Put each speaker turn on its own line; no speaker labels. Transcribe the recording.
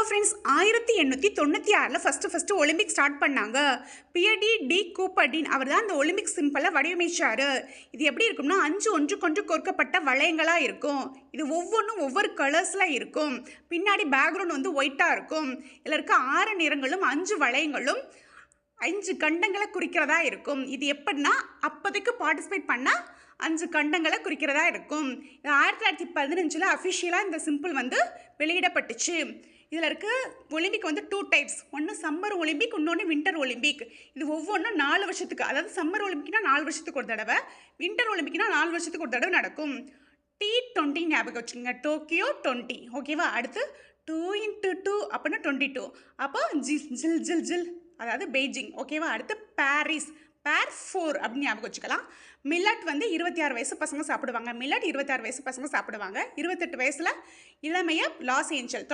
Friends 1896 first Olympic start பண்ணாங்க. பியர்டி D கூப்பர்டின் அவர் தான் அந்த ஒலிம்பிக் சிம்பலை வடிவமைச்சார். இது எப்படி இருக்கும்னா 5 ஒன்றுக்கொன்று கோர்க்கப்பட்ட வளையங்களாக இருக்கும். இது ஒவ்வொன்றும் ஒவ்வொரு கலர்ஸில் இருக்கும். பின்னாடி பேக்ரவுண்ட் வந்து ஒயிட்டாக இருக்கும். இதில் இருக்க 6 நிறங்களும் 5 வளையங்களும் 5 கண்டங்களை குறிக்கிறதா இருக்கும். இது எப்படின்னா அப்போதைக்கு பார்ட்டிசிபேட் பண்ண 5 கண்டங்களை குறிக்கிறதா இருக்கும். 1915 அஃபிஷியலாக இந்த சிம்பிள் வந்து வெளியிடப்பட்டுச்சு. இதில் இருக்க ஒலிம்பிக் வந்து 2 டைப்ஸ். ஒன்று சம்மர் ஒலிம்பிக், இன்னொன்று வின்டர் ஒலிம்பிக். இது ஒவ்வொன்றும் 4 வருஷத்துக்கு, அதாவது சம்மர் ஒலிம்பிக்னா 4 வருஷத்துக்கு ஒரு தடவை, வின்டர் ஒலிம்பிக்னா 4 வருஷத்துக்கு ஒரு தடவை நடக்கும். T20 ஞாபகம் வச்சுக்கோங்க, டோக்கியோ 20. ஓகேவா? அடுத்து 2x2 அப்படின்னா 22. அப்போ ஜில் ஜில் ஜில் ஜில் அதாவது பெய்ஜிங். ஓகேவா? அடுத்து பாரிஸ், பேர் 4 அப்படின்னு ஞாபகம் வச்சுக்கலாம். மில்லட் வந்து 26 வயசு பசங்க சாப்பிடுவாங்க. மில்லட் 26 வயசு பசங்க சாப்பிடுவாங்க. 28 வயசில் இளமையை லாஸ் ஏஞ்சல்